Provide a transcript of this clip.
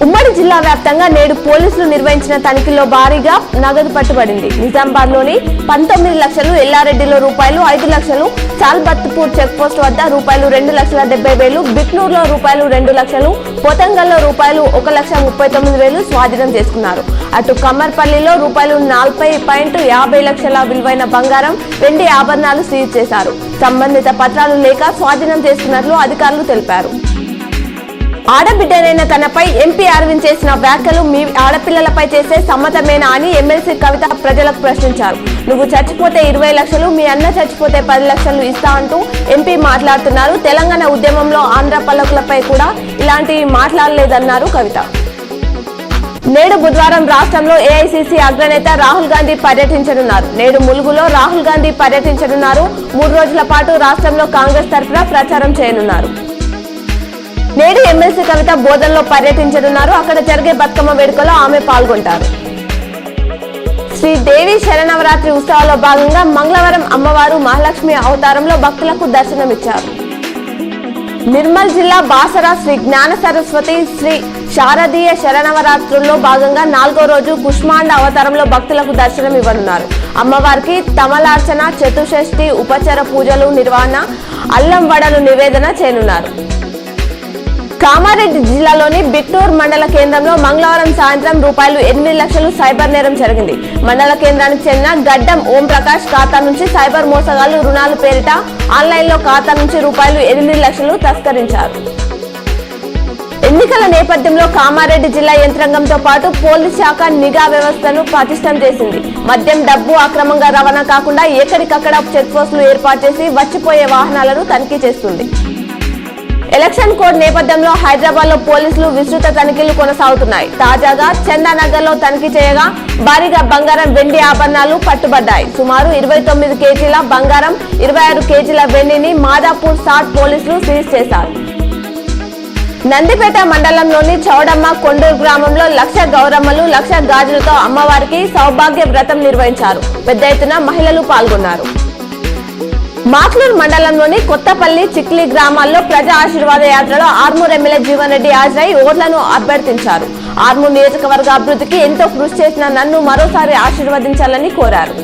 ఉమ్మడి జిల్లా వ్యాప్తంగా నేడు పోలీసులు నిర్వహించిన తనిఖీల్లో భారీగా నగదు పట్టుబడింది. నిజామాబాద్ లోని 19 లక్షలు, ఎల్లారెడ్డిలో రూపాయలు 5 లక్షలు, చాల్బత్పూర్ చెక్ పోస్ట్ వద్ద రూపాయలు 2,70,000, బిక్నూరులో రూపాయలు 2 లక్షలు, పోతంగల్లో రూపాయలు 1,39,000 స్వాధీనం చేసుకున్నారు. అటు కమ్మర్పల్లిలో రూపాయలు 40.50 లక్షల విలువైన బంగారం, వెండి ఆభరణాలు సీజ్ చేశారు. సంబంధిత పత్రాలు లేక స్వాధీనం చేసుకున్నట్లు అధికారులు తెలిపారు. ఆడబిడ్డనైన తనపై ఎంపీ అరవింద్ చేసిన వ్యాఖ్యలు మీ ఆడపిల్లలపై చేసే సమ్మతమేనా అని ఎమ్మెల్సీ కవిత ప్రజలకు ప్రశ్నించారు. నువ్వు చచ్చిపోతే 20 లక్షలు, మీ అన్న చచ్చిపోతే 10 లక్షలు ఇస్తా అంటూ ఎంపీ మాట్లాడుతున్నారు. తెలంగాణ ఉద్యమంలో ఆంధ్ర పల్లకులపై కూడా ఇలాంటివి మాట్లాడలేదన్నారు కవిత. నేడు బుధవారం రాష్ట్రంలో ఏఐసీసీ అగ్రనేత రాహుల్ గాంధీ పర్యటించనున్నారు. నేడు ములుగులో రాహుల్ గాంధీ పర్యటించనున్నారు. 3 రోజుల పాటు రాష్ట్రంలో కాంగ్రెస్ తరఫున ప్రచారం చేయనున్నారు. నేడు ఎమ్మెల్సీ కవిత బోధనలో పర్యటించనున్నారు. అక్కడ జరిగే బతుకమ్మ వేడుకలో ఆమె పాల్గొంటారు. శ్రీ దేవి శరన్నవరాత్రి ఉత్సవాల్లో భాగంగా మంగళవారం అమ్మవారు మహాలక్ష్మి అవతారంలో భక్తులకు దర్శనమిచ్చారు. నిర్మల్ జిల్లా బాసర శ్రీ జ్ఞాన సరస్వతి శ్రీ శారదీయ శరన్నవరాత్రుల్లో భాగంగా 4వ రోజు కుష్మాండ అవతారంలో భక్తులకు దర్శనం ఇవ్వనున్నారు. అమ్మవారికి తమలార్చన, చతుషష్ఠి ఉపచార పూజలు నిర్వహణ, అల్లం వడలు నివేదన చేయనున్నారు. కామారెడ్డి జిల్లాలోని బిక్నూర్ మండల కేంద్రంలో మంగళవారం సాయంత్రం రూపాయలు 8 లక్షలు సైబర్ నేరం జరిగింది. మండల కేంద్రానికి చెందిన గడ్డం ఓం ప్రకాష్ ఖాతా నుంచి సైబర్ మోసగాళ్లు రుణాలు పేరిట ఆన్లైన్లో ఖాతా నుంచి రూపాయలు 8 లక్షలు తస్కరించారు. ఎన్నికల నేపథ్యంలో కామారెడ్డి జిల్లా యంత్రాంగంతో పాటు పోలీస్ శాఖ నిఘా వ్యవస్థను పటిష్టం చేసింది. మద్యం, డబ్బు అక్రమంగా రవాణా కాకుండా ఎక్కడికక్కడ చెక్ పోస్టులు ఏర్పాటు చేసి వచ్చిపోయే వాహనాలను తనిఖీ చేస్తుంది. ఎలక్షన్ కోడ్ నేపథ్యంలో హైదరాబాద్ లో పోలీసులు విస్తృత తనిఖీలు కొనసాగుతున్నాయి. తాజాగా చందానగర్ లో తనిఖీ చేయగా భారీగా బంగారం, వెండి ఆభరణాలు పట్టుబడ్డాయి. సుమారు 29 కేజీల బంగారం, 26 కేజీల వెండిని మాదాపూర్ సాట్ పోలీసులు సీజ్ చేశారు. నందిపేట మండలంలోని చౌడమ్మ కొండూరు గ్రామంలో 1,00,000 గౌరమ్మలు, 1,00,000 గాజులతో అమ్మవారికి సౌభాగ్య వ్రతం నిర్వహించారు. పెద్ద ఎత్తున మహిళలు పాల్గొన్నారు. మాక్లూరు మండలంలోని కొత్తపల్లి, చిక్లి గ్రామాల్లో ప్రజా ఆశీర్వాద యాత్రలో ఆర్మూర్ ఎమ్మెల్యే జీవన్ రెడ్డి హాజరై ఓట్లను అభ్యర్థించారు. ఆర్మూర్ నియోజకవర్గ అభివృద్ధికి ఎంతో కృషి చేసిన నన్ను మరోసారి ఆశీర్వదించాలని కోరారు.